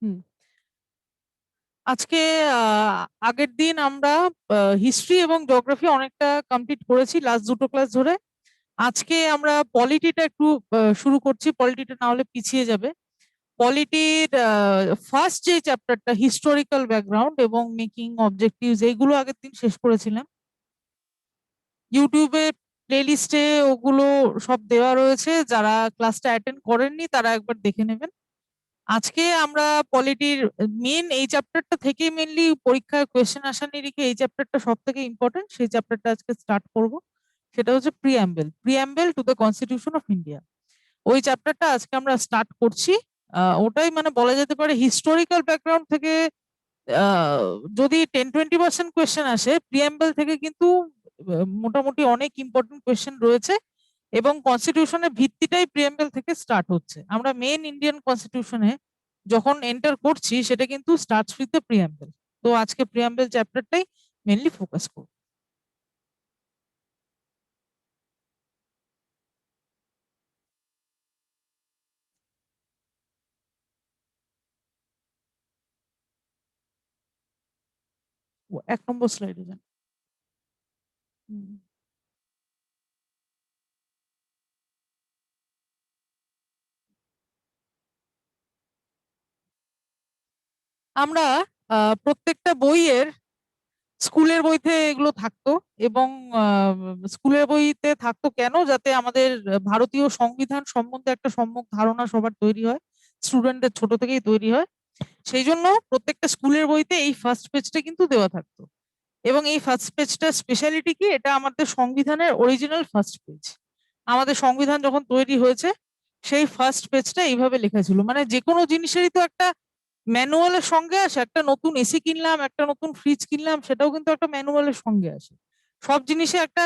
হুম। আজকে আগের দিন আমরা হিস্ট্রি এবং জিওগ্রাফি অনেকটা কমপ্লিট করেছি লাস্ট দুটো ক্লাস ধরে। আজকে আমরা পলিটিটা একটু শুরু করছি, পলিটিটা না হলে পিছিয়ে যাবে। পলিটির ফার্স্ট যে চ্যাপ্টারটা হিস্টোরিক্যাল ব্যাকগ্রাউন্ড এবং মেকিং অবজেক্টিভস, এইগুলো আগের দিন শেষ করেছিলাম। ইউটিউবে প্লেলিস্টে ওগুলো সব দেওয়া রয়েছে, যারা ক্লাসটা অ্যাটেন্ড করেননি তারা একবার দেখে নেবেন। আজকে আমরা পলিটির মেন এই চ্যাপ্টারটা থেকে মেনলি পরীক্ষায় কোয়েশ্চেন আসা নিরিখে এই চ্যাপ্টারটা সব থেকে ইম্পর্টেন্ট, সেই চ্যাপ্টারটা আজকে স্টার্ট করব। সেটা হচ্ছে preamble to the constitution of India. ওই চ্যাপ্টারটা আজকে আমরা স্টার্ট করছি। ওটাই মানে বলা যেতে পারে হিস্টোরিক্যাল ব্যাকগ্রাউন্ড থেকে আহ, যদি 10-20% কোয়েশ্চেন আসে, প্রিঅ্যাম্বল থেকে কিন্তু মোটামুটি অনেক ইম্পর্টেন্ট কোয়েশ্চেন রয়েছে। এবং কনস্টিটিউশনের ভিত্তিটাই প্রিঅ্যাম্বল থেকে স্টার্ট হচ্ছে। আমরা মেন ইন্ডিয়ান কনস্টিটিউশনে যখন এন্টার করছি সেটা কিন্তু স্টার্টস উইথ দ্য প্রিঅ্যাম্বল। তো আজকে প্রিঅ্যাম্বল চ্যাপ্টারটাই মেনলি ফোকাস করব। ও, 1 নম্বর স্লাইডে যান। হুম। আমরা প্রত্যেকটা বইয়ের স্কুলের বইতে এগুলো থাকতো। এবং স্কুলের বইতে থাকতো কেন, যাতে আমাদের ভারতীয় সংবিধান সম্বন্ধে একটা সম্যক ধারণা সবার তৈরি হয়, স্টুডেন্টদের ছোট থেকেই তৈরি হয়। সেই জন্য প্রত্যেকটা স্কুলের বইতে এই ফার্স্ট পেজটা কিন্তু দেওয়া থাকতো। এবং এই ফার্স্ট পেজটার স্পেশালিটি কি, এটা আমাদের সংবিধানের অরিজিনাল ফার্স্ট পেজ। আমাদের সংবিধান যখন তৈরি হয়েছে সেই ফার্স্ট পেজটা এইভাবে লেখা ছিল। মানে যে কোনো জিনিসেরই তো একটা ম্যানুয়ালের সঙ্গে আসে। একটা নতুন এসি কিনলাম, একটা নতুন ফ্রিজ কিনলাম, সেটাও কিন্তু একটা ম্যানুয়ালের সঙ্গে আসে। সব জিনিসে একটা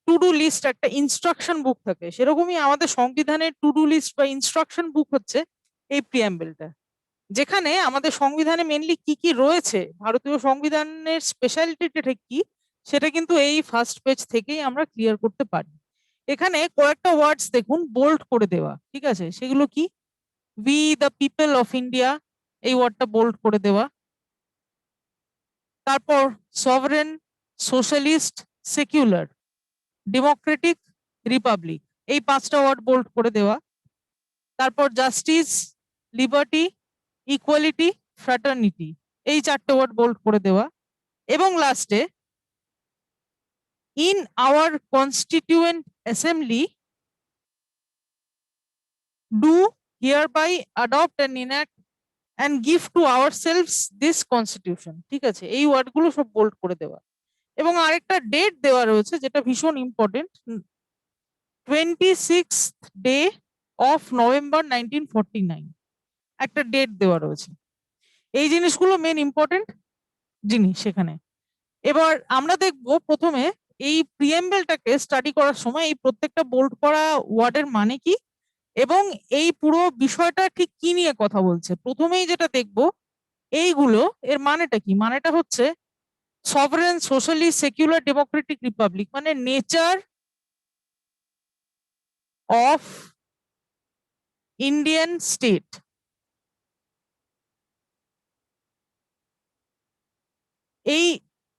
টু ডু লিস্ট, একটা ইনস্ট্রাকশন বুক থাকে। সেরকমই আমাদের সংবিধানের টু ডু লিস্ট বা ইনস্ট্রাকশন বুক হচ্ছে এই প্রিঅ্যাম্বলটা, যেখানে আমাদের সংবিধানে মেনলি কি কি রয়েছে, ভারতীয় সংবিধানের স্পেশালিটিটা ঠিক কি, সেটা কিন্তু এই ফার্স্ট পেজ থেকেই আমরা ক্লিয়ার করতে পারি। এখানে কয়েকটা ওয়ার্ডস দেখুন বোল্ড করে দেওয়া, ঠিক আছে? সেগুলো কি? We the people of India, এই ওয়ার্ডটা বোল্ড করে দেওয়া। তারপর sovereign, socialist, secular, democratic, Republic, এই 5টা ওয়ার্ড বোল্ড করে দেওয়া। তারপর জাস্টিস, লিবার্টি, ইকুয়ালিটি, ফ্র্যাটার্নিটি, এই 4টে ওয়ার্ড বোল্ড করে দেওয়া। এবং লাস্টে in our constituent assembly do hereby adopt and enact and give to ourselves this constitution, ঠিক আছে? এই ওয়ার্ডগুলো সব বোল্ড করে দেওয়া। এবং আরেকটা ডেট দেওয়া রয়েছে যেটা ভীষণ important, 26th day of November 1949, একটা ডেট দেওয়া রয়েছে। এই জিনিসগুলো মেন ইম্পর্টেন্ট জিনিস সেখানে। এবার আমরা দেখব প্রথমে এই প্রিএমবেলটাকে স্টাডি করার সময় এই প্রত্যেকটা বোল্ড করা ওয়ার্ডের মানে কি এবং এই পুরো বিষয়টা ঠিক কি নিয়ে কথা বলছে। প্রথমেই যেটা দেখব, এইগুলো এর মানেটা কি। মানেটা হচ্ছে sovereign, socialist, secular, democratic, Republic, মানে নেচার অফ ইন্ডিয়ান স্টেট। এই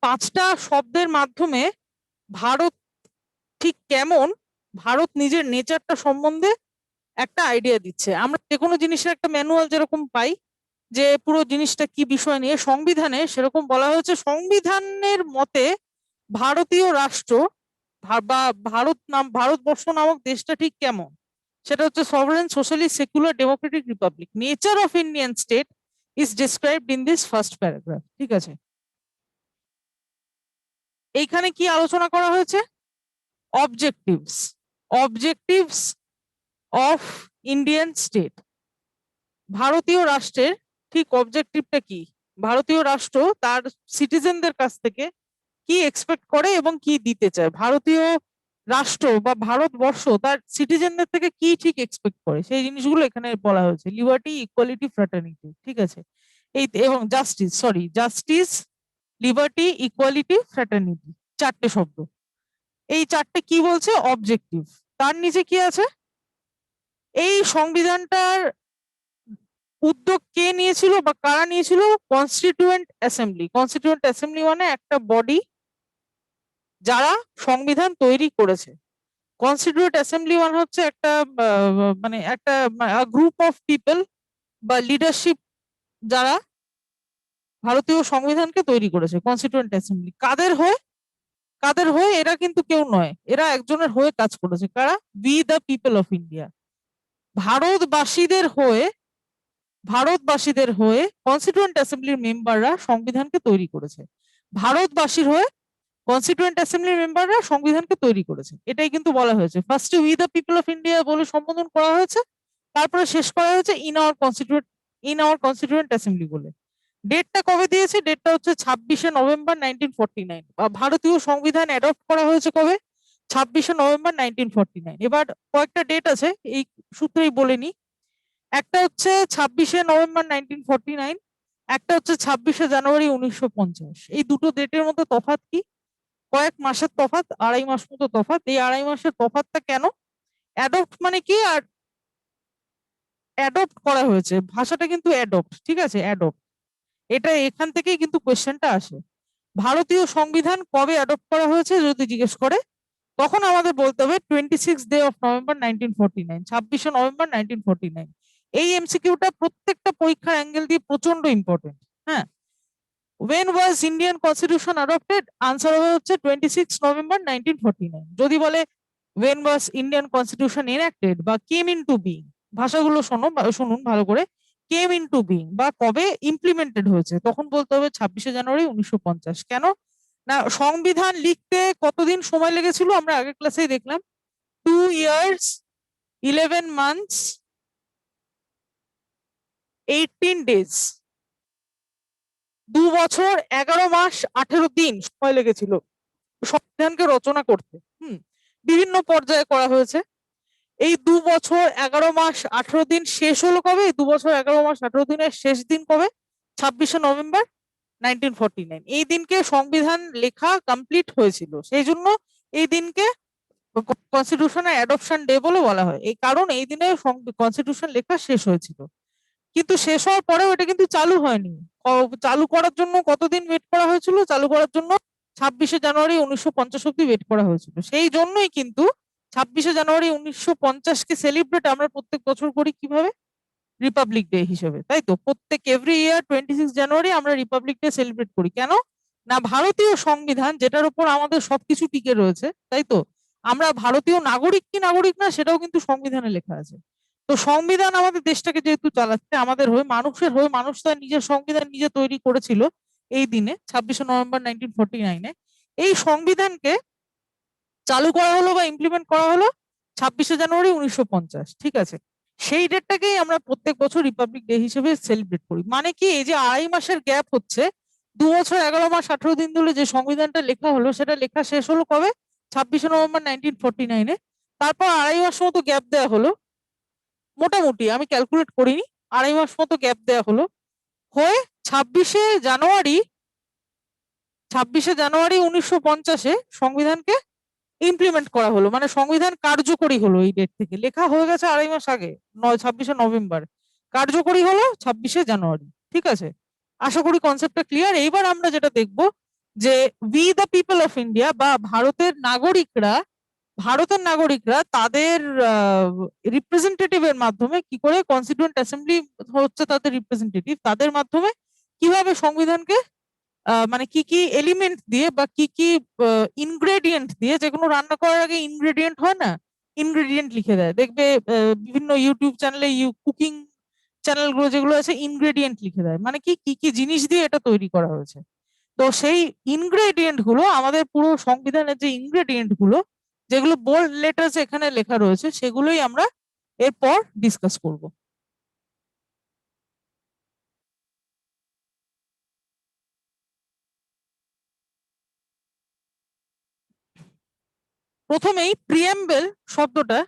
5টা শব্দের মাধ্যমে ভারত ঠিক কেমন, ভারত নিজের নেচারটা সম্বন্ধে একটা আইডিয়া দিচ্ছে। আমরা যে কোনো জিনিসের একটা ম্যানুয়াল যেরকম পাই, যে পুরো জিনিসটা কি বিষয় নিয়ে, সংবিধানে সেরকম বলা হয়েছে সংবিধানের মতে ভারতীয় রাষ্ট্র বা ভারতবর্ষ নামক দেশটা ঠিক কেমন, সেটা হচ্ছে sovereign, socialist, secular, democratic, Republic. Nature of Indian state is described in this first paragraph, ঠিক আছে? এইখানে কি আলোচনা করা হয়েছে? Objectives, objectives of Indian state. ভারতীয় রাষ্ট্রের ঠিক অবজেক্টিভটা কি, ভারতীয় রাষ্ট্র তার সিটিজেনদের কাছ থেকে কি এক্সপেক্ট করে এবং কি দিতে চায়, ভারতীয় রাষ্ট্র বা ভারতবর্ষ তার সিটিজেনদের থেকে কি ঠিক এক্সপেক্ট করে, সেই জিনিসগুলো এখানে বলা হয়েছে। লিবার্টি, ইকুয়ালিটি, ফ্র্যাটার্নিটি, ঠিক আছে? এই এবং justice, sorry, justice, liberty, equality, fraternity, 4টে শব্দ। এই 4টে কি বলছে? অবজেক্টিভ। তার নিচে কি আছে? এই সংবিধানটার উদ্যোগ কে নিয়েছিল বা কারা নিয়েছিল? Constituent assembly. কনস্টিটিউয়েন্ট অ্যাসেম্বলি মানে একটা বডি যারা সংবিধান তৈরি করেছে। কনস্টিটিউয়েন্ট অ্যাসেম্বলি মানে হচ্ছে একটা মানে একটা গ্রুপ অফ পিপল বা লিডারশিপ যারা ভারতীয় সংবিধানকে তৈরি করেছে। কনস্টিটিউয়েন্ট অ্যাসেম্বলি কাদের হয়ে? কাদের হয়ে? এরা কিন্তু কেউ নয়, এরা একজনের হয়ে কাজ করেছে। কারা? We the people of India. ভারতবাসীদের হয়ে, ভারতবাসীদের হয়ে কনস্টিটিউয়েন্ট অ্যাসেম্বলির মেম্বাররা সংবিধানকে তৈরি করেছে। ভারতবাসীর হয়ে কনস্টিটিউয়েন্ট অ্যাসেম্বলির মেম্বাররা সংবিধানকে তৈরি করেছে, এটাই কিন্তু বলা হয়েছে। ফার্স্টে we the people of India বলে সম্বোধন করা হয়েছে, তারপরে শেষ করা হয়েছে ইন আওয়ার কনস্টিটিউয়েন্ট অ্যাসেম্বলি বলে। ডেটটা কবে দিয়েছে? ডেটটা হচ্ছে 26শে নভেম্বর 1949। ভারতীয় সংবিধান অ্যাডপ্ট করা হয়েছে কবে? 26শে নভেম্বর 1949। এবার কয়েকটা ডেট আছে, এই সূত্রেই বলে নি। একটা হচ্ছে 26শে নভেম্বর 1949, একটা হচ্ছে 26শে জানুয়ারি 1950। এই দুটো ডেটের মধ্যে তফাৎ কি? কয়েক মাসের তফাৎ, 2.5 মাস মতো তফাৎ। এই 2.5 মাসের তফাৎটা কেন? অ্যাডপ্ট মানে কি? আর অ্যাডপ্ট করা হয়েছে, ভাষাটা কিন্তু অ্যাডপ্ট, ঠিক আছে? অ্যাডপ্ট, এটা এখান থেকেই কিন্তু কোয়েশ্চেনটা আসে। ভারতীয় সংবিধান কবে অ্যাডপ্ট করা হয়েছে যদি জিজ্ঞেস করে, তখন আমাদের বলতে হবে 26 ডে অফ নভেম্বর 1949, 26শে নভেম্বর 1949। এই এমসিকিউটা প্রত্যেকটা পরীক্ষার অ্যাঙ্গেল দিয়ে প্রচন্ড ইম্পর্টেন্ট। হ্যাঁ, when was Indian constitution adopted? Answer হবে হচ্ছে 26 নভেম্বর 1949। যদি বলে when was Indian constitution enacted বা came into being, ভাষাগুলো শুনুন ভালো করে। came into being বা কবে ইমপ্লিমেন্টেড হয়েছে, তখন বলতে হবে 26শে জানুয়ারি 1950। কেন না? সংবিধান লিখতে কতদিন সময় লেগেছিল আমরা আগের ক্লাসেই দেখলাম। 2 years 11 months 18 days। 2 বছর 11 মাস 18 দিন সময় লেগেছিল সংবিধানকে রচনা করতে। বিভিন্ন পর্যায়ে করা হয়েছে। এই 2 বছর 11 মাস 18 দিন শেষ হলো কবে? 2 বছর 11 মাস 18 দিনের শেষ দিন কবে? 26শে নভেম্বর 1949। এই দিনকে সংবিধান লেখা কমপ্লিট হয়েছিল, সেই জন্য এই দিনকে কনস্টিটিউশনের অ্যাডপশন ডে বলে বলা হয়। এই কারণ এই দিনে কনস্টিটিউশন লেখা শেষ হয়েছিল, কিন্তু শেষ হওয়ার পরেও এটা কিন্তু চালু হয়নি। চালু করার জন্য কতদিন ওয়েট করা হয়েছিল? চালু করার জন্য 26শে জানুয়ারি 1950 অব্দি ওয়েট করা হয়েছিল। সেই জন্যই কিন্তু 26শে জানুয়ারি 1950কে সেলিব্রেট আমরা প্রত্যেক বছর করি কিভাবে? রিপাবলিক ডে হিসেবে, তাই তো? প্রত্যেক এভরি ইয়ার 26 জানুয়ারি আমরা রিপাবলিক ডে সেলিব্রেট করি। কেন না? ভারতীয় সংবিধান যেটার উপর আমাদের সবকিছু টিকে রয়েছে, তাই তো? আমরা ভারতীয় নাগরিক কি নাগরিক না সেটাও কিন্তু সংবিধানে লেখা আছে। তো সংবিধান আমাদের দেশটাকে যেহেতু চালাচ্ছে আমাদের হয়ে, মানুষের হয়ে, মানুষ তার নিজের সংবিধান নিজে তৈরি করেছিল এই দিনে 26শে নভেম্বর 1949-এ। এই সংবিধানকে চালু করা হলো বা ইমপ্লিমেন্ট করা হলো 26শে জানুয়ারি 1950, ঠিক আছে? সেই ডেটটাকেই আমরা প্রত্যেক বছর রিপাবলিক ডে হিসেবে সেলিব্রেট করি। মানে কি, এই যে 2.5 মাসের গ্যাপ হচ্ছে, 2 বছর 11 মাস 18 দিন ধরে যে সংবিধানটা লেখা হলো সেটা লেখা শেষ হলো কবে? 26শে নভেম্বর 1949-এ। তারপর 2.5 মাস মতো গ্যাপ দেওয়া হলো, মোটামুটি আমি ক্যালকুলেট করিনি, 2.5 মাস মতো গ্যাপ দেওয়া হলো, হয়ে 26শে জানুয়ারি 26শে জানুয়ারি 1950-এ সংবিধানকে ইমপ্লিমেন্ট করা হলো, মানে সংবিধান কার্যকরী হলো। এই ডেট থেকে লেখা হয়ে গেছে 2.5 মাস আগে, 26শে নভেম্বর, কার্যকরী হলো 26শে জানুয়ারি, ঠিক আছে? আশা করি কনসেপ্টটা ক্লিয়ার। এইবার আমরা যেটা দেখব যে we the people of India বা ভারতের নাগরিকরা তাদের রিপ্রেজেন্টেটিভের মাধ্যমে কি করে, কনস্টিটিউয়েন্ট অ্যাসেম্বলি হচ্ছে তাদের রিপ্রেজেন্টেটিভ, তাদের মাধ্যমে কিভাবে সংবিধানকে মানে কি কি এলিমেন্ট দিয়ে বা কি কি ইনগ্রেডিয়েন্ট দিয়ে, যেগুলো রান্না করার আগে ইনগ্রেডিয়েন্ট হয় না, ইনগ্রেডিয়েন্ট লিখে দেয়। দেখবে বিভিন্ন ইউটিউব চ্যানেলে, কুকিং চ্যানেলগুলো যেগুলো আছে, ইনগ্রেডিয়েন্ট লিখে দেয়, মানে কি কি কি জিনিস দিয়ে এটা তৈরি করা হয়েছে। তো সেই ইনগ্রেডিয়েন্ট গুলো আমাদের পুরো সংবিধানের যে ইনগ্রেডিয়েন্ট গুলো, যেগুলো বোল্ড লেটার্স এখানে লেখা রয়েছে, সেগুলোই আমরা এরপর ডিসকাস করব। প্রথমেই প্রিএম্বেল শব্দটা,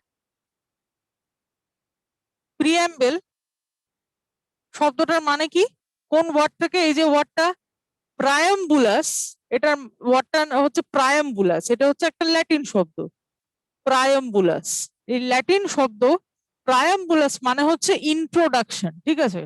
প্রিএম্বেল শব্দটার মানে কি? কোন ওয়ার্ড থেকে? এই যে ওয়ার্ডটা প্রায়াম্বুলাস, এটার ওয়ার্ডটা হচ্ছে প্রায়াম্বুলাস, এটা হচ্ছে একটা ল্যাটিন শব্দ। প্রায়াম্বুলাস, এই ল্যাটিন শব্দ প্রায়াম্বুলাস মানে হচ্ছে ইন্ট্রোডাকশন, ঠিক আছে?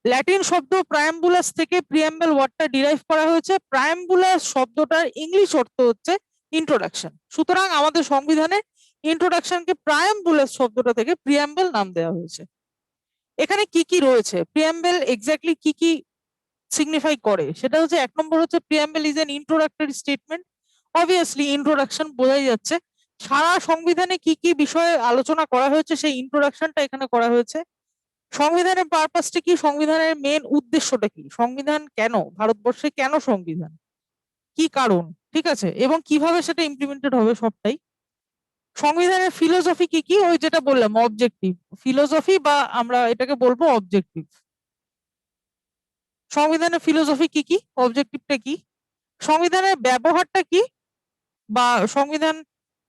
ল্যাটিন শব্দ প্রায়াম্বুলাস থেকে প্রিয়াম্বল ওয়ার্ডটা ডিরাইভ করা হয়েছে। প্রায়াম্বুলাস শব্দটার ইংলিশ অর্থ হচ্ছে ইন্ট্রোডাকশন। সুতরাং আমাদের সংবিধানে ইন্ট্রোডাকশনকে প্রায়াম্বুলাস শব্দটা থেকে প্রিয়াম্বল নাম দেওয়া হয়েছে। এখানে কি কি রয়েছে, প্রিয়াম্বল এক্স্যাক্টলি কি কি সিগনিফাই করে, সেটা হচ্ছে এক নম্বর হচ্ছে preamble is an introductory statement. Obviously introduction বোঝাই যাচ্ছে, সারা সংবিধানে কি কি বিষয়ে আলোচনা করা হয়েছে সেই ইন্ট্রোডাকশনটা এখানে করা হয়েছে। সংবিধানের পারপাসটা কি, সংবিধানের মেন উদ্দেশ্যটা কি, সংবিধান কেন, ভারতবর্ষে কেন সংবিধান, কি কারণ, ঠিক আছে, এবং কিভাবে সেটা ইমপ্লিমেন্টেড হবে সবটাই। সংবিধানের ফিলোসফি কি কি, ওই যেটা বললাম অবজেক্টিভ ফিলোসফি, বা আমরা এটাকে বলবো অবজেক্টিভ। সংবিধানের ফিলোসফি কি কি, অবজেক্টিভটা কি, সংবিধানের ব্যবহারটা কি, বা সংবিধান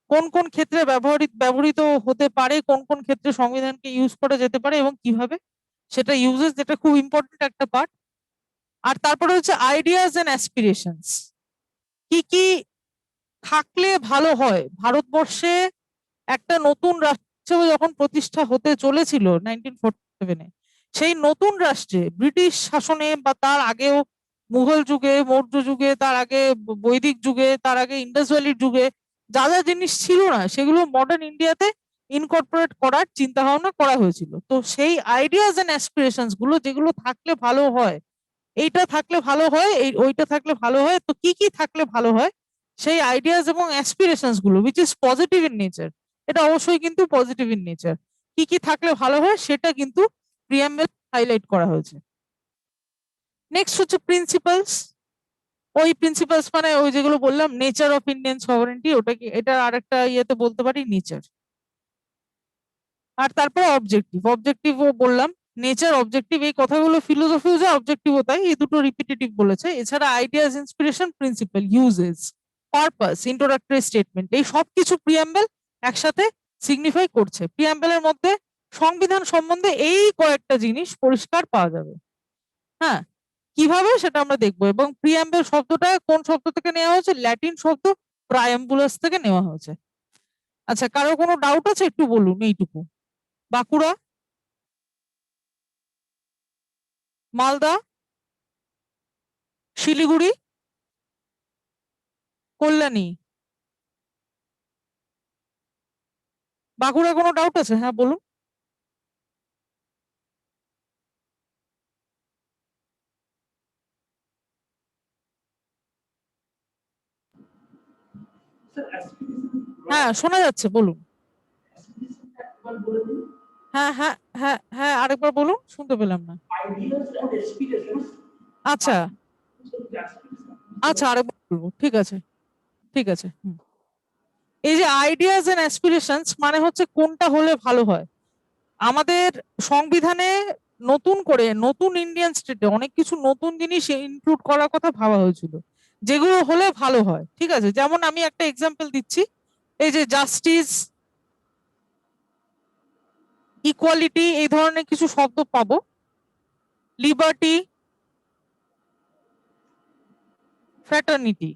কোন কোন ক্ষেত্রে ব্যবহৃত হতে পারে, কোন কোন ক্ষেত্রে সংবিধানকে ইউজ করা যেতে পারে এবং কিভাবে সেটা ইউজেস, যেটা খুব ইম্পর্টেন্ট একটা পার্ট। আর তারপরে হচ্ছে আইডিয়াস এন্ড অ্যাসপিরেশনস, কি কি থাকলে ভালো হয়। ভারতবর্ষে একটা নতুন রাষ্ট্র যখন প্রতিষ্ঠা হতে চলেছিল 1947-এ, সেই নতুন রাষ্ট্রে ব্রিটিশ শাসনে বা তার আগেও মুঘল যুগে, মৌর্য যুগে, তার আগে বৈদিক যুগে, তার আগে ইন্ডাস ভ্যালির যুগে যা যা জিনিস ছিল না সেগুলো মডার্ন ইন্ডিয়াতে ইনকর্পোরেট করার চিন্তা ভাবনা করা হয়েছিল। তো সেই আইডিয়াস এন্ড অ্যাসপিরেশনস গুলো যেগুলো থাকলে ভালো হয়, এইটা থাকলে ভালো হয়, ওইটা থাকলে ভালো হয়, তো কি কি থাকলে ভালো হয়, সেই আইডিয়াস এবং অ্যাসপিরেশনস গুলো which is positive in nature, এটা অবশ্যই কিন্তু পজিটিভ ইন নেচার, কি কি থাকলে ভালো হয় সেটা কিন্তু প্রিয়াম্বল হাইলাইট করা হয়েছে। নেক্সট হচ্ছে প্রিন্সিপালস। ওই প্রিন্সিপালস মানে ওই যেগুলো বললাম, নেচার অফ ইন্ডিয়ান সভারেন্টি, ওটা কি, এটা আরেকটা ইয়েতে বলতে পারি নেচার। আর তারপরে অবজেক্টিভ, অবজেক্টিভও বললাম, নেচার অবজেক্টিভ, এই কথাগুলো ফিলোসফিও যা অবজেক্টিভও তাই, এই দুটো রিপিটেটিভ বলেছে। এছাড়া ideas, inspiration, principal, uses, purpose, introductory statement, এই সব কিছু প্রিয়াম্বল একসাথে সিগনিফাই করছে। প্রিয়াম্বলের মধ্যে সংবিধান সম্বন্ধে এই কয়েকটা জিনিস পরিষ্কার পাওয়া যাবে। হ্যাঁ, কিভাবে সেটা আমরা দেখবো। এবং প্রিয়াম্বল শব্দটা কোন শব্দ থেকে নেওয়া হয়েছে, ল্যাটিন শব্দ প্রায়াম্বুলাস থেকে নেওয়া হয়েছে। আচ্ছা, কারো কোনো ডাউট আছে একটু বলুন এইটুকু। বাঁকুড়া, মালদা, শিলিগুড়ি, কল্যাণী, বাঁকুড়া কোনো ডাউট আছে, হ্যাঁ বলুন। হ্যাঁ শোনা যাচ্ছে, বলুন। হ্যাঁ হ্যাঁ হ্যাঁ হ্যাঁ, আরেকবার বলুন, শুনতে পেলাম না। আচ্ছা আচ্ছা, আরেকবার বলবো, ঠিক আছে, ঠিক আছে। এই যে আইডিয়াস এন্ড অ্যাসপিরেশনস মানে হচ্ছে কোনটা হলে ভালো হয়। আমাদের সংবিধানে নতুন করে নতুন ইন্ডিয়ান স্টেটে অনেক কিছু নতুন জিনিস ইনক্লুড করার কথা ভাবা হয়েছিল, যেগুলো হলে ভালো হয়, ঠিক আছে। যেমন আমি একটা এক্সাম্পল দিচ্ছি, এই যে জাস্টিস, ইকুয়ালিটি, এই ধরনের কিছু শব্দ পাবো, লিবার্টি, ফ্র্যাটার্নিটি,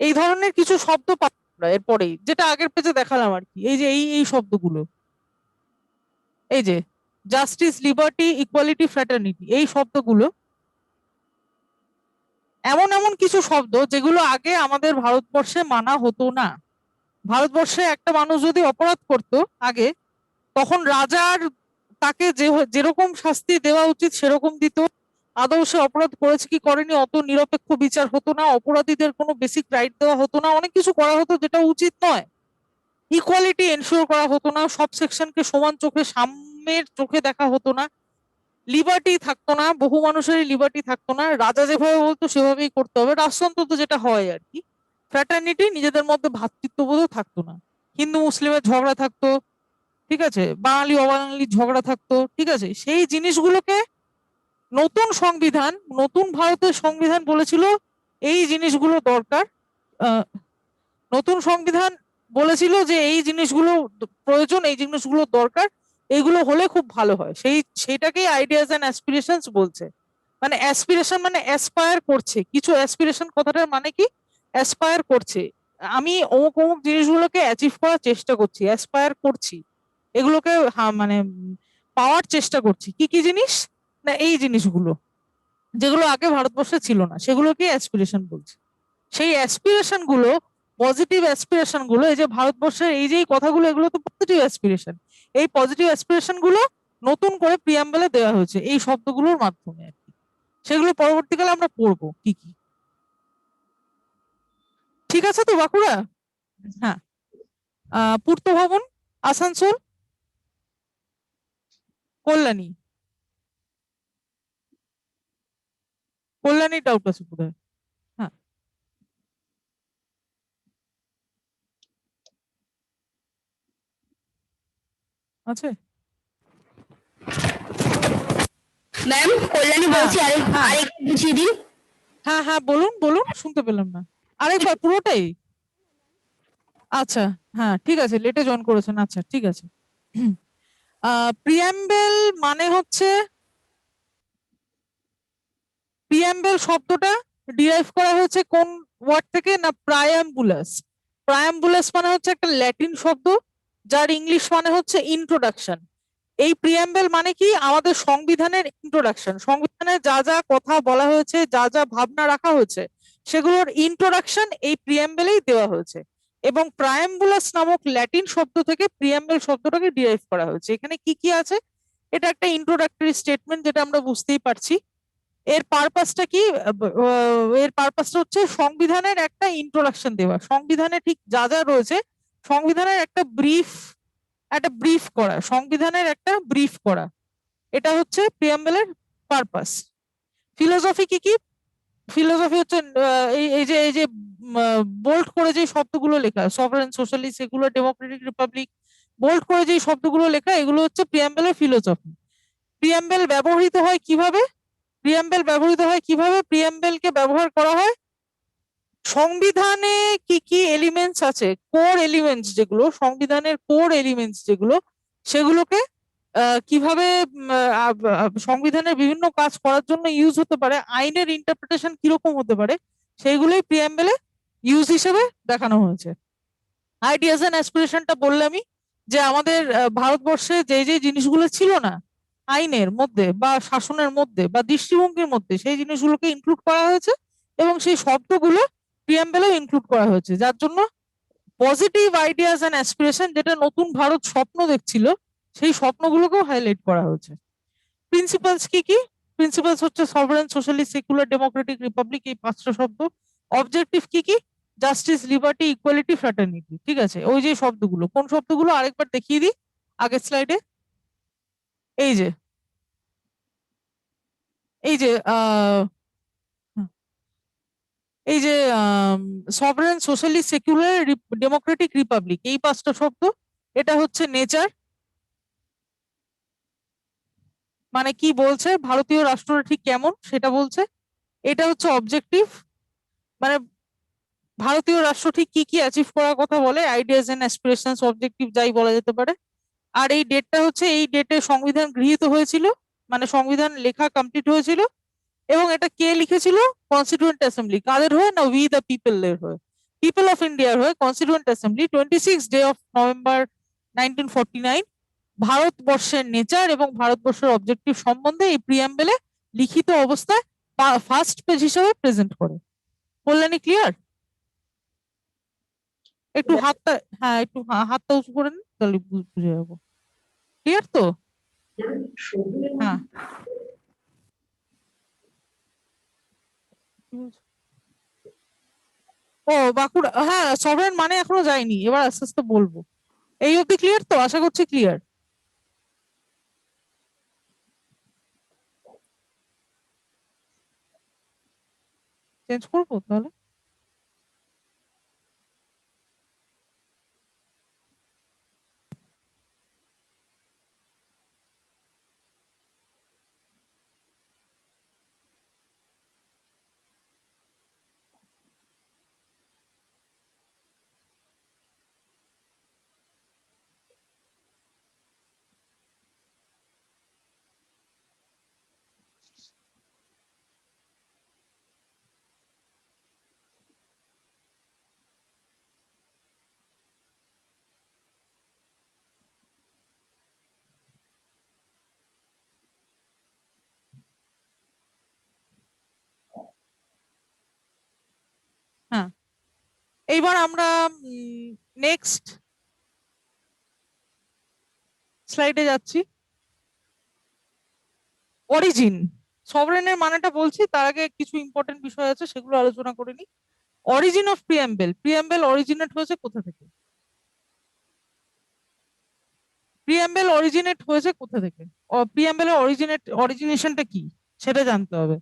এই ধরনের কিছু শব্দ পাবো আমরা এরপরেই, যেটা আগের পেজে দেখালাম আর কি। এই যে এই শব্দগুলো, এই যে জাস্টিস, লিবার্টি, ইকুয়ালিটি, ফ্র্যাটার্নিটি, এই শব্দগুলো এমন এমন কিছু শব্দ যেগুলো আগে আমাদের ভারতবর্ষে মানা হতো না। ভারতবর্ষে একটা মানুষ যদি অপরাধ করতো আগে, তখন রাজার তাকে যেরকম শাস্তি দেওয়া উচিত সেরকম দিত। আদৌ সে অপরাধ করেছে কি করেনি অত নিরপেক্ষ বিচার হতো না, অপরাধীদের কোনো বেসিক রাইট দেওয়া হতো না, অনেক কিছু করা হতো যেটা উচিত নয়। ইকুয়ালিটি এনশিওর করা হতো না, সব সেকশনকে সমান চোখে, সাম্যের চোখে দেখা হতো না। লিবার্টি থাকতো না, বহু মানুষেরই লিবার্টি থাকতো না, রাজা যেভাবে বলতো সেভাবেই করতে হবে, রাজতন্ত্র তো যেটা হয় আর কি। ফ্র্যাটার্নিটি, নিজেদের মধ্যে ভ্রাতৃত্ববোধও থাকতো না, হিন্দু মুসলিমের ঝগড়া থাকতো, ঠিক আছে, বাঙালি অবাঙালির ঝগড়া থাকতো, ঠিক আছে। সেই জিনিসগুলোকে নতুন সংবিধান, নতুন ভারতের সংবিধান বলেছিল এই জিনিসগুলো দরকার। আহ, নতুন সংবিধান বলেছিল যে এই জিনিসগুলো প্রয়োজন, এই জিনিসগুলো দরকার, এইগুলো হলে খুব ভালো হয়। সেইটাকেই আইডিয়াস এন্ড অ্যাসপিরেশনস বলছে। মানে অ্যাসপিরেশন মানে অ্যাসপায়ার করছে কিছু, অ্যাসপিরেশন কথাটার মানে কি, অ্যাসপায়ার করছে, আমি অমুক অমুক জিনিসগুলোকে অ্যাচিভ করার চেষ্টা করছি, অ্যাসপায়ার করছি, এগুলোকে মানে পাওয়ার চেষ্টা করছি। কি কি জিনিস? না এই জিনিসগুলো যেগুলো আগে ভারতবর্ষে ছিল না, সেগুলোকে অ্যাসপিরেশন বলছি। সেই অ্যাসপিরেশন গুলো, পজিটিভ অ্যাসপিরেশন গুলো, এই যে ভারতবর্ষের এই যে কথাগুলো, এগুলো তো পজিটিভ অ্যাসপিরেশন। এই পজিটিভ অ্যাসপিরেশন গুলো নতুন করে প্রিয়াম্বলে দেওয়া হয়েছে এই শব্দগুলোর মাধ্যমে আর কি। সেগুলো পরবর্তীকালে আমরা পড়বো কি কি। ঠিক আছে তো বাঁকুড়া? হ্যাঁ। পূর্ত ভবন, আসানসোল, কল্যাণী। কল্যাণী ডাউট আছে বোধ হয়। হ্যাঁ, আছে। ম্যাম কল্যাণী হ্যাঁ, বলছি, আরেক হ্যাঁ, আরেক বুঝিয়ে দিন। হ্যাঁ, হ্যাঁ, বলুন বলুন, শুনতে পেলাম না। আরেকবার পুরোটাই? আচ্ছা, হ্যাঁ ঠিক আছে, লেটে জয়েন করেছেন, আচ্ছা ঠিক আছে। প্রিয়াম্বেল মানে হচ্ছে, প্রিয়াম্বেল শব্দটা ডিরাইভ করা হয়েছে কোন ওয়ার্ড থেকে? না প্রায়াম্বুলাস। প্রায়াম্বুলাস মানে হচ্ছে একটা ল্যাটিন শব্দ, যার ইংলিশ মানে হচ্ছে ইন্ট্রোডাকশন। এই প্রিয়াম্বেল মানে কি? আমাদের সংবিধানের ইন্ট্রোডাকশন। সংবিধানে যা যা কথা বলা হয়েছে, যা যা ভাবনা রাখা হয়েছে, সেগুলোর ইন্ট্রোডাকশন এই প্রিয়াম্বেলেই দেওয়া হয়েছে। এবং প্রায়াম্বুলাস নামক ল্যাটিন শব্দ থেকে প্রিয়াম্বেল শব্দটাকে ডিরাইভ করা হয়েছে। এখানে কি কি আছে? এটা একটা ইন্ট্রোডাক্টরি স্টেটমেন্ট, যেটা আমরা বুঝতেই পারছি। এর পারপাসটা কি? এর পারপাসটা হচ্ছে সংবিধানের একটা ইন্ট্রোডাকশন দেওয়া, সংবিধানে ঠিক যা যা রয়েছে সংবিধানের একটা ব্রিফ করা, সংবিধানের একটা ব্রিফ করা। এটা হচ্ছে প্রিয়াম্বলের পারপাস। ফিলোসফি কি কি? ফিলোসফি হচ্ছে এই যে বোল্ড করে যে শব্দগুলো লেখা, sovereign, socialist, secular, democratic, republic, bold করে যে শব্দগুলো লেখা, এগুলো হচ্ছে প্রিয়াম্বলের ফিলোসফি। প্রিয়াম্বল ব্যবহৃত হয় কিভাবে? প্রিয়াম্বলকে ব্যবহার করা হয় সংবিধানে কি কি এলিমেন্টস আছে, কোর এলিমেন্টস যেগুলো, সংবিধানের কোর এলিমেন্টস যেগুলো, সেগুলোকে কিভাবে সংবিধানের বিভিন্ন কাজ করার জন্য ইউজ হতে পারে, আইনের ইন্টারপ্রিটেশন কিরকম হতে পারে, সেইগুলোই প্রিয়াম্বলে ইউজ হিসেবে দেখানো হয়েছে। আইডিয়াস এন্ড অ্যাসপিরেশনটা বললামই, যে আমাদের ভারতবর্ষে যে যে জিনিসগুলো ছিল না আইনের মধ্যে বা শাসনের মধ্যে বা দৃষ্টিভঙ্গির মধ্যে, সেই জিনিসগুলোকে ইনক্লুড করা হয়েছে এবং সেই শব্দগুলো প্রিয়াম্বলেও ইনক্লুড করা হয়েছে, যার জন্য পজিটিভ আইডিয়াস এন্ড অ্যাসপিরেশন, যেটা নতুন ভারত স্বপ্ন দেখছিল, সেই স্বপ্নগুলোকেও হাইলাইট করা হয়েছে। প্রিন্সিপালস কি কি? প্রিন্সিপালস হচ্ছে sovereign, socialist, secular, democratic, Republic, এই পাঁচটা শব্দ। অবজেক্টিভ কি কি? Justice, liberty, equality, fraternity. ঠিক আছে, ওই যে শব্দগুলো, কোন শব্দগুলো আরেকবার দেখিয়ে দিই আগের স্লাইডে। এই যে এই যে এই যে sovereign, socialist, secular, democratic, Republic, এই পাঁচটা শব্দ। এটা হচ্ছে নেচার, মানে কি বলছে ভারতীয় রাষ্ট্রটা ঠিক কেমন সেটা বলছে। এটা হচ্ছে অবজেক্টিভ, মানে ভারতীয় রাষ্ট্র ঠিক কি কি অ্যাচিভ করার কথা বলে, আইডিয়াস এন্ড অ্যাসপিরেশনস, অবজেক্টিভ যাই বলা যেতে পারে। আর এই ডেটটা হচ্ছে, এই ডেটে সংবিধান গৃহীত হয়েছিল, মানে সংবিধান লেখা কমপ্লিট হয়েছিল। এবং এটা কে লিখেছিল? Constituent assembly. কাদের হয়ে? না উই দ্য পিপল এর হয়ে, পিপল অফ ইন্ডিয়ার হয়ে constituent assembly 26 day of November 1949। ভারতবর্ষের নেচার এবং ভারতবর্ষের অবজেক্টিভ সম্বন্ধে এই প্রিয়াম্বেলে লিখিত অবস্থায় ফার্স্ট পেজ হিসেবে প্রেজেন্ট করে। কল্যাণী ক্লিয়ার? একটু হাতটা, হ্যাঁ একটু হাতটা উঁচু করে নিন, তাহলে বুঝে যাবো। ক্লিয়ার তো? হ্যাঁ। কি বলছো? ও বাঁকুড়া, হ্যাঁ সভারেন মানে এখনো যায়নি, এবার আস্তে আস্তে বলবো। এই অবধি ক্লিয়ার তো? আশা করছি ক্লিয়ার। চেঞ্জ করবো তাহলে? এইবার আমরা নেক্সট স্লাইডে যাচ্ছি। অরিজিন, সভরেনের মানেটা বলছি, তার আগে কিছু ইম্পর্টেন্ট বিষয় আছে সেগুলো আলোচনা করে নিই। Origin of preamble, preamble originate হয়েছে কোথা থেকে? প্রিয়াম্বেল অরিজিনেট হয়েছে কোথা থেকে? প্রিয়াম্বেলের অরিজিনেশনটা কি সেটা জানতে হবে।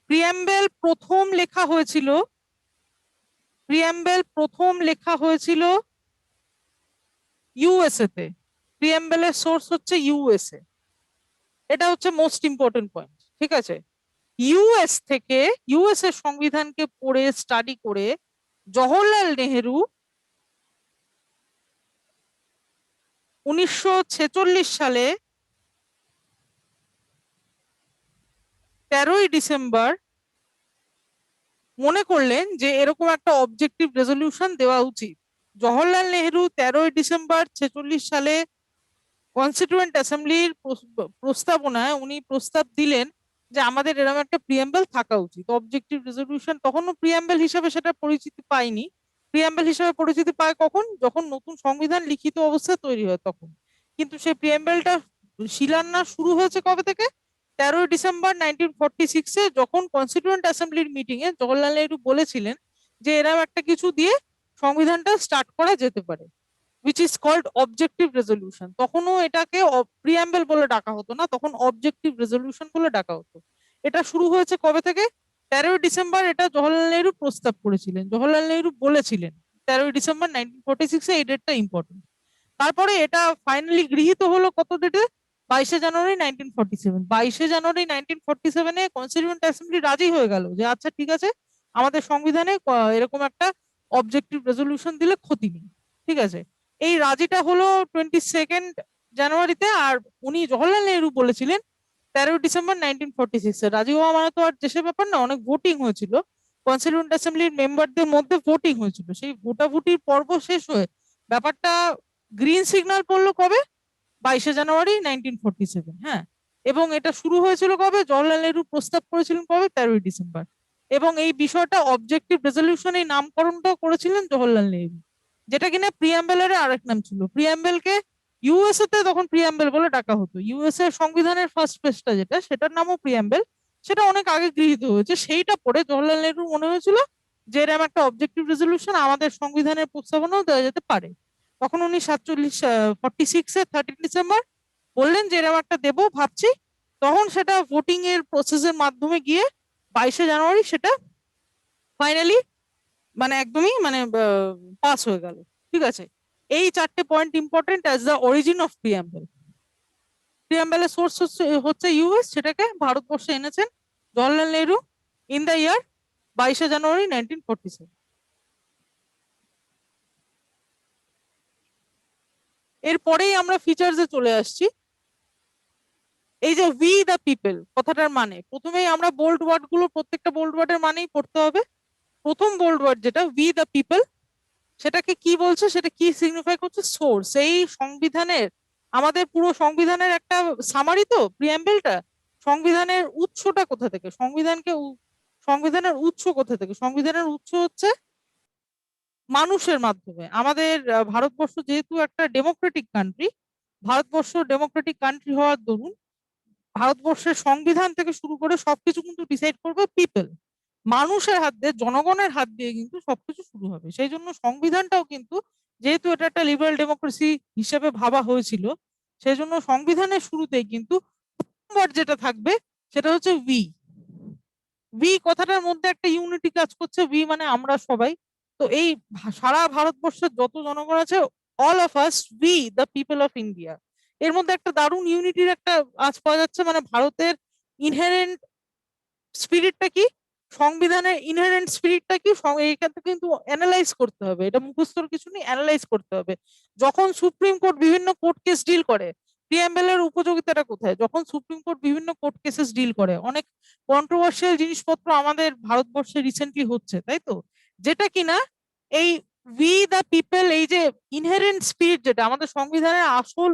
প্রিয়াম্বেল প্রথম লেখা হয়েছিল, প্রিয়াম্বেল প্রথম লেখা হয়েছিল ইউএসএ তে। প্রিয়াম্বেলের সোর্স হচ্ছে ইউএসএ, এটা হচ্ছে মোস্ট ইম্পর্টেন্ট পয়েন্ট। ঠিক আছে, ইউএস থেকে, ইউএস এর সংবিধানকে পড়ে স্টাডি করে জওহরলাল নেহেরু 1946 সালে 13ই ডিসেম্বর মনে করলেন যে এরকম একটা অবজেক্টিভ রেজলিউশন দেওয়া উচিত। জওহরলাল নেহেরু 13ই ডিসেম্বর 46 সালে কনস্টিটিউয়েন্ট অ্যাসেম্বলির প্রস্তাবনায় উনি প্রস্তাব দিলেন যে আমাদের এরকম একটা প্রিয়াম্বেল থাকা উচিত। অবজেক্টিভ রেজলিউশন তখনও প্রিয়াম্বেল হিসাবে সেটা পরিচিতি পায়নি। প্রিয়াম্বেল হিসাবে পরিচিতি পায় কখন? যখন নতুন সংবিধান লিখিত অবস্থায় তৈরি হয় তখন। কিন্তু সেই প্রিয়াম্বেলটা শিলান্যাস শুরু হয়েছে কবে থেকে? 13ই ডিসেম্বর 1946-এ, যখন কনস্টিটিউয়েন্ট অ্যাসেম্বলির মিটিং এ জওহরলাল নেহরু বলেছিলেন যে এরকম একটা কিছু দিয়ে সংবিধানটা স্টার্ট করা যেতে পারে, which is called objective resolution। তখনও এটাকে প্রিয়াম্বেল বলে ডাকা হতো না, তখন অবজেক্টিভ রেজলিউশন বলে ডাকা হতো। এটা শুরু হয়েছে কবে থেকে? 13ই ডিসেম্বর এটা জওহরলাল নেহরু প্রস্তাব করেছিলেন, জওহরলাল নেহরু বলেছিলেন 13ই ডিসেম্বর 1946-এ। এই ডেটটা ইম্পর্টেন্ট। তারপরে এটা ফাইনালি গৃহীত হলো কত ডেটে? 22শে জানুয়ারি 1947। 22শে জানুয়ারি 1947-এ কনস্টিটিউয়েন্ট অ্যাসেম্বলি রাজি হয়ে গেল যে আচ্ছা ঠিক আছে, আমাদের সংবিধানে এরকম একটা অবজেক্টিভ রেজলিউশন দিলে ক্ষতি নেই। ঠিক আছে, এই রাজিটা হলো 22 জানুয়ারিতে। আর উনি জওহরলাল নেহরু বলেছিলেন 13ই ডিসেম্বর 1946-এ। রাজি হওয়া মানে তো আর দেশের ব্যাপার না, অনেক ভোটিং হয়েছিল, কনস্টিটিউয়েন্ট অ্যাসেম্বলির মেম্বারদের মধ্যে ভোটিং হয়েছিল। সেই ভোটাভুটির পর্ব শেষ হয়ে ব্যাপারটা গ্রিন সিগন্যাল পড়লো কবে? 22শে জানুয়ারি 1947। হ্যাঁ, এবং এটা শুরু হয়েছিল কবে? জওহরলাল নেহরু প্রস্তাব করেছিলেন কবে? 13ই ডিসেম্বর। এবং এই বিষয়টা অবজেক্টিভ রেজলিউশন, এই নামকরণটাও করেছিলেন জওহরলাল নেহরু, যেটা কিনা প্রিয়াম্বেলের আরেক নাম ছিল। প্রিয়াম্বেলকে ইউএসএ তে তখন প্রিয়াম্বেল বলে ডাকা হতো। ইউএসএ সংবিধানের ফার্স্ট পেজটা যেটা, সেটার নামও প্রিয়াম্বেল, সেটা অনেক আগে গৃহীত হয়েছে। সেইটা পড়ে জওহরলাল নেহরু মনে হয়েছিল যে এরকম একটা অবজেক্টিভ রেজলিউশন আমাদের সংবিধানের প্রস্তাবনাও দেওয়া যেতে পারে। তখন উনি 46-এ 13 ডিসেম্বর বললেন যে এরকম একটা দেবো ভাবছি। তখন সেটা ভোটিং এর প্রসেসের মাধ্যমে গিয়ে 22শে জানুয়ারি সেটা ফাইনালি মানে একদমই মানে পাস হয়ে গেল। ঠিক আছে, এই চারটে point important as the origin of preamble. প্রিয়াম্বেলের সোর্স হচ্ছে ইউএস, সেটাকে ভারতবর্ষে এনেছেন Jawaharlal Nehru in the year 22শে জানুয়ারি 1947। এরপরেই আমরা ফিচার্সে চলে আসছি। এই যে উই দ্য পিপল কথাটার মানে, প্রথমেই আমরা বোল্ড ওয়ার্ড গুলো, প্রত্যেকটা বোল্ড ওয়ার্ডের মানেই পড়তে হবে। প্রথম বোল্ড ওয়ার্ড যেটা উই দ্য পিপল, সেটাকে কি বলছে, সেটা কি সিগনিফাই করছে? সোর্স। এই সংবিধানের, আমাদের পুরো সংবিধানের একটা সামারি তো প্রিয়াম্বেলটা। সংবিধানের উৎসটা কোথা থেকে? সংবিধানের উৎস কোথা থেকে? সংবিধানের উৎস হচ্ছে মানুষের মাধ্যমে। আমাদের ভারতবর্ষ যেহেতু একটা Democratic country, Bharatvarsha Democratic country হওয়ার দরুন ভারতবর্ষের সংবিধান থেকে শুরু করে সবকিছু কিন্তু ডিসাইড করবে পিপল, মানুষের হাত দিয়ে, জনগণের হাত দিয়ে কিন্তু সবকিছু শুরু হবে। সেই জন্য সংবিধানটাও কিন্তু, যেহেতু এটা একটা লিবারেল ডেমোক্রেসি হিসেবে ভাবা হয়েছিল, সেই জন্য সংবিধানের শুরুতেই কিন্তু যেটা থাকবে সেটা হচ্ছে উই। উই কথাটার মধ্যে একটা ইউনিটি কাজ করছে। উই মানে আমরা সবাই। তো এই সারা ভারতবর্ষের যত জনগণ আছে, all of us we the people of India, এর মধ্যে একটা দারুণ ইউনিটির একটা আজ পাওয়া যাচ্ছে। মানে ভারতের ইনহেরেন্ট স্পিরিটটা কি, সংবিধানের ইনহেরেন্ট স্পিরিটটা কি, এইখান থেকে কিন্তু অ্যানালাইজ করতে হবে। এটা মুখস্থর কিছু নেই, অ্যানালাইজ করতে হবে। যখন সুপ্রিম কোর্ট বিভিন্ন কোর্ট কেস ডিল করে, প্রিয়াম্বেলের উপযোগিতাটা কোথায়? যখন সুপ্রিম কোর্ট বিভিন্ন কোর্ট কেসেস ডিল করে, অনেক কন্ট্রোভার্সিয়াল জিনিসপত্র আমাদের ভারতবর্ষে রিসেন্টলি হচ্ছে, তাই তো, যেটা কিনা এই উই দ্য পিপল, এই যে ইনহেরেন্ট স্পিরিট, যেটা আমাদের সংবিধানের আসল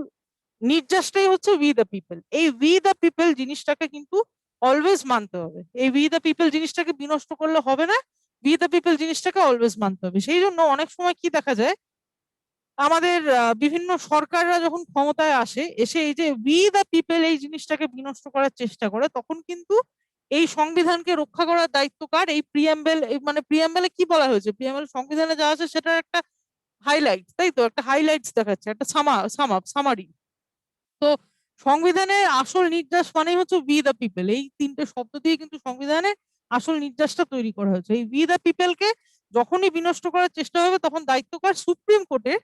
নির্যাসটাই হচ্ছে উই দ্য পিপল। এই উই দ্য পিপল জিনিসটাকে কিন্তু অলওয়েজ মানতে হবে। এই উই দ্য পিপল জিনিসটাকে বিনষ্ট করলে হবে না। উই দ্য পিপল জিনিসটাকে অলওয়েজ মানতে হবে। সেই জন্য অনেক সময় কি দেখা যায়, আমাদের বিভিন্ন সরকাররা যখন ক্ষমতায় আসে, এসে এই যে উই দ্য পিপল এই জিনিসটাকে বিনষ্ট করার চেষ্টা করে, তখন কিন্তু এই সংবিধানকে রক্ষা করার দায়িত্ব কার? এই প্রিয়াম্বেল, মানে প্রিয়াম্বেলে কি বলা হয়েছে, প্রিয়াম্বেল সংবিধানে যা আছে সেটার একটা হাইলাইট, তাই তো, একটা হাইলাইটস দেখাচ্ছে, একটা সামারি। তো সংবিধানের আসল নির্যাস মানেই হচ্ছে উই দ্য পিপল, এই তিনটে শব্দ দিয়ে কিন্তু সংবিধানের আসল নির্যাসটা তৈরি করা হয়েছে। এই উই দ্য পিপলকে যখনই বিনষ্ট করার চেষ্টা হবে, তখন দায়িত্বকার সুপ্রিম কোর্টের,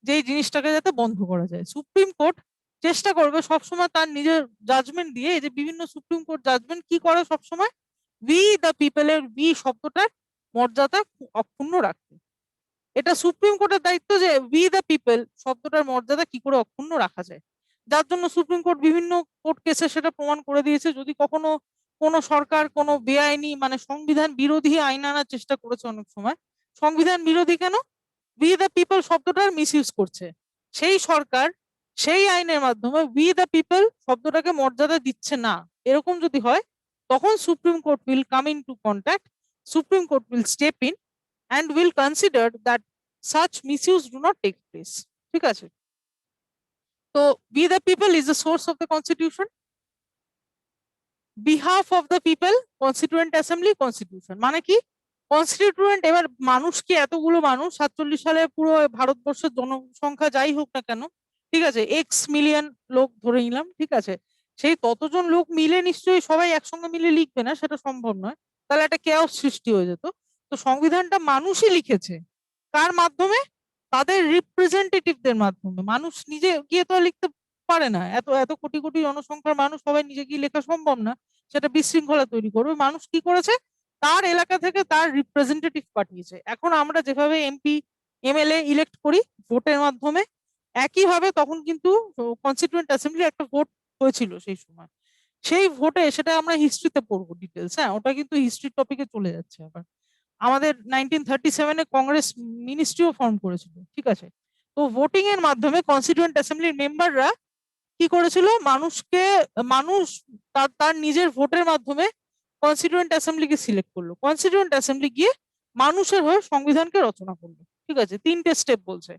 যে এই জিনিসটাকে যাতে বন্ধ করা যায়। সুপ্রিম কোর্ট চেষ্টা করবে সবসময় তার নিজের জাজমেন্ট দিয়ে, এই যে বিভিন্ন সুপ্রিম কোর্ট জাজমেন্ট কি করে সবসময়, উই দ্য পিপলের উই শব্দটার মর্যাদা অক্ষুণ্ণ রাখতে। এটা সুপ্রিম কোর্টের দায়িত্ব যে উই দ্য পিপল শব্দটার মর্যাদা কি করে অক্ষুণ্ণ রাখা যায়। যার জন্য সুপ্রিম কোর্ট বিভিন্ন কোর্ট কেসে সেটা প্রমাণ করে দিয়েছে। যদি কখনো কোনো সরকার কোনো বেআইনি, মানে সংবিধান বিরোধী আইন আনার চেষ্টা করেছে, অনেক সময় সংবিধান বিরোধী কেন, উই দ্য পিপল শব্দটার মিসইউজ করছে, সেই সরকার সেই আইনের মাধ্যমে উই দ্য পিপল শব্দটাকে মর্যাদা দিচ্ছে না, এরকম যদি হয়, তখন Supreme Court will come in to contact, Supreme Court will step in and will consider that such misuse do not take place. ঠিক আছে? তো we the people is the source of the constitution, behalf of the people constituent assembly constitution, মানে কি constituent, এবার মানুষ কি, এতগুলো মানুষ 47 সালে পুরো ভারতবর্ষের জনসংখ্যা যাই হোক না কেন, ঠিক আছে, এক্স মিলিয়ন লোক ধরে নিলাম, ঠিক আছে, সেই ততজন লোক মিলে নিশ্চয়ই সবাই একসঙ্গে মিলে লিখবে না, সেটা সম্ভব নয়, তাহলে একটা কেওস সৃষ্টি হয়ে যেত। তো সংবিধানটা মানুষই লিখেছে, কার মাধ্যমে? তাদের রিপ্রেজেন্টেটিভদের মাধ্যমে। মানুষ নিজে গিয়ে তো লিখতে পারে না, এত এত কোটি কোটি জনসংখ্যার মানুষ সবাই নিজে গিয়ে লেখা সম্ভব না, সেটা বিশৃঙ্খলা তৈরি করবে। মানুষ কি করেছে, তার এলাকা থেকে তার রিপ্রেজেন্টেটিভ পাঠিয়েছে। এখন আমরা যেভাবে এমপি এমএলএ ইলেক্ট করি ভোটের মাধ্যমে, একইভাবে তখন কিন্তু কনস্টিটিউয়েন্ট অ্যাসেম্বলি একটা ভোট হয়েছিল সেই সময়। সেই ভোটে, সেটা আমরা হিস্ট্রিতে পড়বো ডিটেলস, হ্যাঁ, ওটা কিন্তু হিস্ট্রির টপিকে চলে যাচ্ছে আবার। আমাদের 1937-এ কংগ্রেস মিনিস্ট্রিও ফর্ম করেছিল, ঠিক আছে। তো ভোটিং এর মাধ্যমে কনস্টিটিউয়েন্ট অ্যাসেম্বলির মেম্বাররা কি করেছিল, মানুষ তার তার নিজের ভোটের মাধ্যমে কনস্টিটিউয়েন্ট অ্যাসেম্বলিকে সিলেক্ট করলো, কনস্টিটিউয়েন্ট অ্যাসেম্বলি গিয়ে মানুষের হয়ে সংবিধানকে রচনা করলো, ঠিক আছে। তিনটে স্টেপ বলছে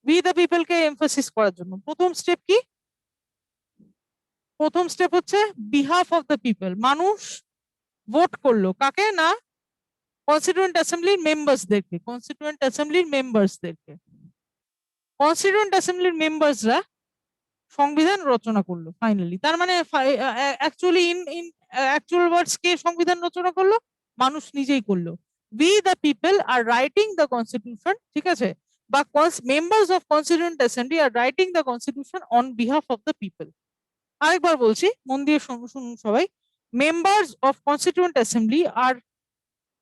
উই দ্য পিপল কে এমফাসিস করার জন্য। প্রথম স্টেপ কি? প্রথম স্টেপ হচ্ছে বিহাফ অফ দ্য পিপল, মানুষ ভোট করলো কাকে না, কনস্টিটিউয়েন্ট অ্যাসেম্বলির মেম্বার্সদেরকে, কনস্টিটিউয়েন্ট অ্যাসেম্বলির মেম্বার্সদেরকে, কনস্টিটিউয়েন্ট অ্যাসেম্বলির মেম্বার্সরা সংবিধান রচনা করলো ফাইনালি। তার মানে অ্যাকচুয়ালি ইন অ্যাকচুয়াল ওয়ার্ডস কে সংবিধান রচনা করলো? মানুষ নিজেই করলো। We the people are writing the constitution, ঠিক আছে, বা members of constituent assembly are writing the constitution on behalf of the people. আরেকবার বলছি, মন দিয়ে শুনুন সবাই, members of constituent assembly are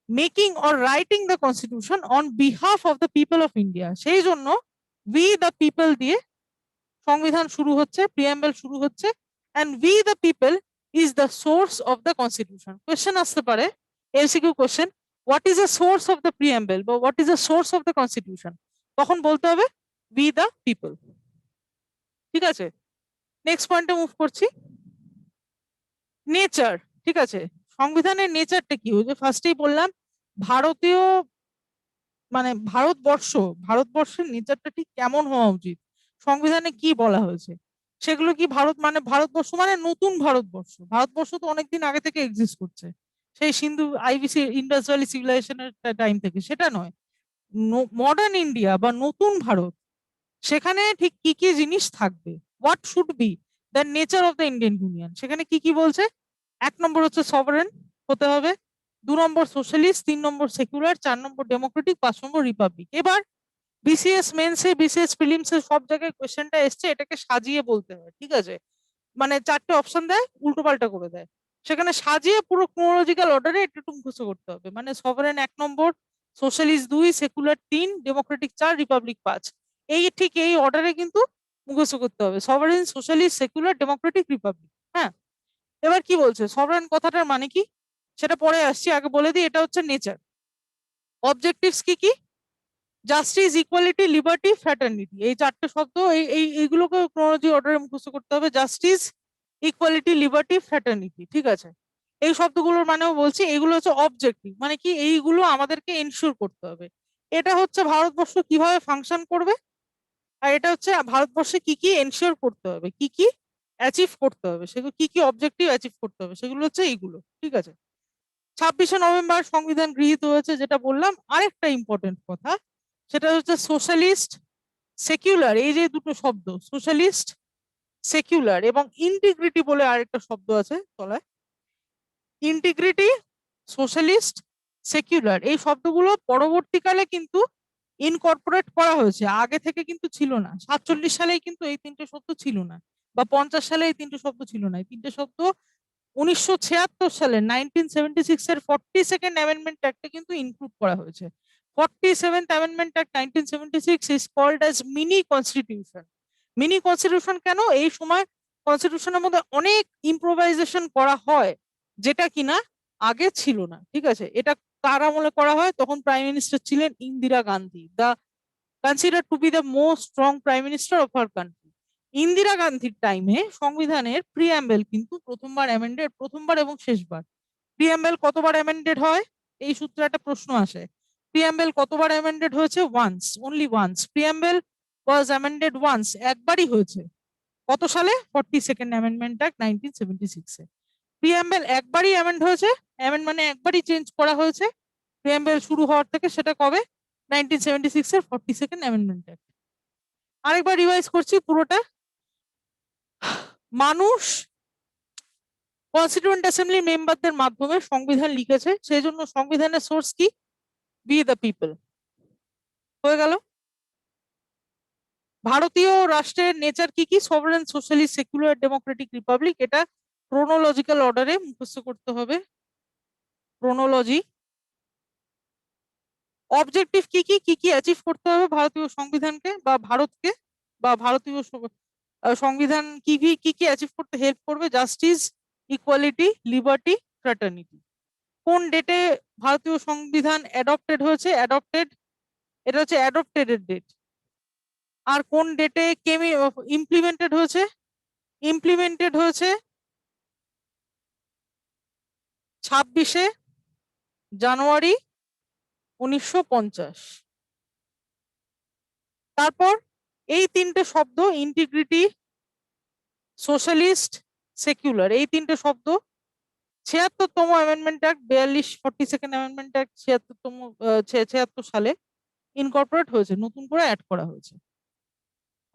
making or writing the constitution on behalf of the people of India. সেই জন্য উই দ্য পিপল দিয়ে সংবিধান শুরু হচ্ছে, প্রিয়াম্বল শুরু হচ্ছে, and we the people is the source of the constitution. Question আসতে পারে, MCQ question, what is the source of the preamble বা what is the source of the constitution? তখন বলতে হবে we the people, ঠিক আছে। নেক্সট পয়েন্টে move করছি, নেচার, ঠিক আছে। সংবিধানের নেচারটা কি, ওই যে ফার্স্টেই বললাম, ভারতীয়, মানে ভারতবর্ষের নেচারটা ঠিক কেমন হওয়া উচিত, সংবিধানে কি বলা হয়েছে সেগুলো কি, ভারতবর্ষ মানে নতুন ভারতবর্ষ, ভারতবর্ষ তো অনেকদিন আগে থেকে এক্সিস্ট করছে, সেই সিন্ধু আইবিসি ইন্ডাস ভ্যালি সিভিলাইজেশনের টাইম থেকে, সেটা নয়। মডার্ন ইন্ডিয়া বা নতুন ভারত, সেখানে ঠিক কি কি জিনিস থাকবে, what should be the nature of the Indian union, সেখানে কি কি বলছে। 1 নম্বর হচ্ছে সভারেন হতে হবে, 2 নম্বর সোশ্যালিস্ট, 3 নম্বর সেকুলার, 4 নম্বর ডেমোক্রেটিক, 5 নম্বর রিপাবলিক। এবার বিসিএস মেন্সে, বিসিএস প্রিলিমসে সব জায়গায় কোয়েশ্চেনটা এসছে, এটাকে সাজিয়ে বলতে হয়, ঠিক আছে, মানে 4টে অপশন দেয়, উল্টো পাল্টা করে দেয়, সেখানে সাজিয়ে পুরো ক্রোনোলজিক্যাল অর্ডারে একটু মুখস্থ করতে হবে। মানে সভারেন 1 নম্বর, সোশ্যালিস্ট 2, সেকুলার 3, ডেমোক্রেটিক 4, রিপাবলিক 5, এই ঠিক এই অর্ডারে কিন্তু মুখস্থ করতে হবে, sovereign, socialist, secular, democratic, Republic. হ্যাঁ, এবার কি বলছে সভারেন কথাটার মানে কি, সেটা পরে আসছি, আগে বলে দিই এটা হচ্ছে নেচার। অবজেক্টিভস কি কি, জাস্টিস, ইকুয়ালিটি, লিবার্টি, ফ্র্যাটার্নিটি, এই 4টে শব্দ, এইগুলোকে ক্রোনোলজি অর্ডারে মুখস্থ করতে হবে, জাস্টিস, ইকুয়ালিটি, লিবার্টি, ফ্র্যাটার্নিটি, ঠিক আছে। এই শব্দগুলোর মানেও বলছি, এগুলো হচ্ছে অবজেক্টিভ, মানে কি এইগুলো আমাদেরকে এনশিওর করতে হবে। এটা হচ্ছে ভারতবর্ষ কিভাবে ফাংশন করবে, আর এটা হচ্ছে ভারতবর্ষে কি কি এনশিওর করতে হবে, কি কি অ্যাচিভ করতে হবে, সেগুলো কি কি অবজেক্টিভ অ্যাচিভ করতে হবে, সেগুলো হচ্ছে এইগুলো। ঠিক আছে, 26শে নভেম্বর সংবিধান গৃহীত হয়েছে, যেটা বললাম। আরেকটা ইম্পর্টেন্ট কথা, সেটা হচ্ছে সোশ্যালিস্ট সেকুলার, এই যে দুটো শব্দ, সোশ্যালিস্ট সেকুলার এবং ইন্টিগ্রিটি বলে আরেকটা শব্দ আছে তলায়, ইন্টিগ্রিটি, সোশ্যালিস্ট, সেকুলার, এই শব্দগুলো পরবর্তীকালে কিন্তু ইনকর্পোরেট করা হয়েছে, আগে থেকে কিন্তু ছিল না। 47 সালেই কিন্তু এই তিনটে শব্দ ছিল না, বা 50 সালে এই তিনটে শব্দ ছিল না। এই তিনটে শব্দ 1976 সালে 1976 এর 42nd অ্যামেন্ডমেন্ট অ্যাক্টে কিন্তু ইনক্লুড করা হয়েছে। 47th amendment act 1976 is called as mini constitution. Mini constitution কেন? এই সময় কনস্টিটিউশনের মধ্যে অনেক ইম্প্রোভাইজেশন করা হয়, যেটা কিনা আগে ছিল না। ঠিক আছে, এটা কার আমলে করা হয়? তখন প্রাইম মিনিস্টার ছিলেন Indira Gandhi, the consider to be the most strong prime minister of our country. Indira গান্ধীর টাইমে সংবিধানের প্রিঅ্যাম্বেল কিন্তু প্রথমবার অ্যামেন্ডেড, প্রথমবার এবং শেষবার। প্রিঅ্যাম্বেল কতবার অ্যামেন্ডেড হয়? এই সূত্রে একটা প্রশ্ন আসে। প্রিঅ্যাম্বেল কতবার অ্যামেন্ডেড হয়েছে? Once, only once. Preamble was amended once, একবারই হয়েছে। কত সালে? 42nd amendment act 1976-এ। প্রিঅ্যাম্বেল একবারই অ্যামেন্ড হয়েছে, অ্যামেন্ড মানে একবারই চেঞ্জ করা হয়েছে প্রিঅ্যাম্বেল শুরু হওয়ার থেকে। সেটা কবে? 1976-এর 42nd অ্যামেন্ডমেন্ট অ্যাক্ট। আরেকবার রিভাইজ করছি পুরোটা। মানুষ কনস্টিটিউয়েন্ট অ্যাসেম্বলি মেম্বারদের মাধ্যমে সংবিধান লিখেছে, সেই জন্য সংবিধানের সোর্স কি? B the people. হয়ে গেল। ভারতীয় রাষ্ট্রের নেচার কি কি? Sovereign, socialist, secular, democratic, Republic. এটা ক্রোনোলজিক্যাল অর্ডারে মুখস্থ করতে হবে, ক্রোনোলজি। অবজেক্টিভ কি কি, কি কি অ্যাচিভ করতে হবে ভারতীয় সংবিধানকে বা ভারতকে, বা ভারতীয় সংবিধান কি কি কি কি অ্যাচিভ করতে হেল্প করবে? Justice, equality, liberty, fraternity. কোন ডেটে ভারতীয় সংবিধান অ্যাডপ্টেড হয়েছে? অ্যাডপ্টেড, এটা হচ্ছে অ্যাডপ্টেড এর ডেট। আর কোন ডেটে ইমপ্লিমেন্টেড হয়েছে? ইমপ্লিমেন্টেড হয়েছে 26শে জানুয়ারি 1950। তারপর এই তিনটে শব্দ, ইন্টিগ্রিটি, সোশ্যালিস্ট, সেকুলার, এই তিনটে শব্দ 76তম amendment act 42 42nd amendment act 76 সালে ইনকর্পোরেট হয়েছে, নতুন করে অ্যাড করা হয়েছে।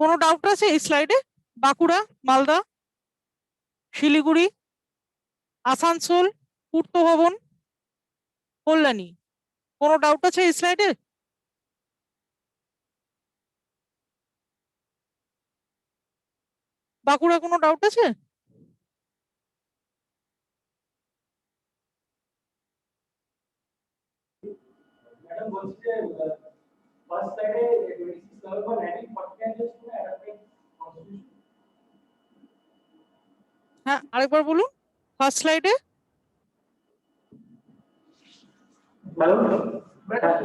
কোনো ডাউট আছে এই স্লাইডে? বাঁকুড়া, মালদা, শিলিগুড়ি, আসানসোল, পূর্ত ভবন, কল্যাণী, কোনো ডাউট আছে এই স্লাইডে? বাঁকুড়া কোনো ডাউট আছে? ম্যাডাম বলছি যে ফার্স্ট সাইডে 26 নভেম্বর 1949 কোনো অ্যাডাপ্টেড কনস্টিটিউশন। হ্যাঁ, আরেকবার বলুন ফার্স্ট স্লাইডে। হ্যালো ম্যাডাম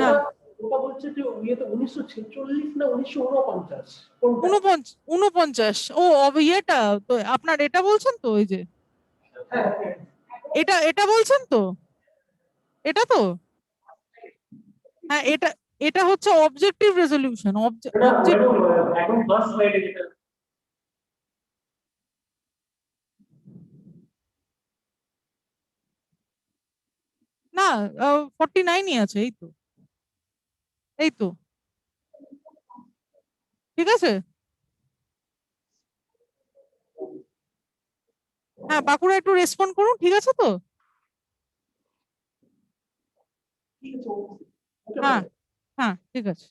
হ্যাঁ, ওটা বলছে যে ইয়েতে 1946 না 1949 কোনটা? 49। ও ইয়েটা তো আপনার, এটা বলছেন তো, ওই যে হ্যাঁ এটা এটা বলছেন তো, এটা তো, হ্যাঁ, এটা এটা হচ্ছে অবজেক্টিভ রেজলিউশন। অবজেক্ট এখন ফার্স্ট সাইডে যেটা না, 49ই আছে, এই তো, এই তো, ঠিক আছে। হ্যাঁ, বাঁকুড়া একটু রেসপন্ড করুন, ঠিক আছে তো? কি আছে? ওটা হ্যাঁ, হ্যাঁ, ঠিক আছে।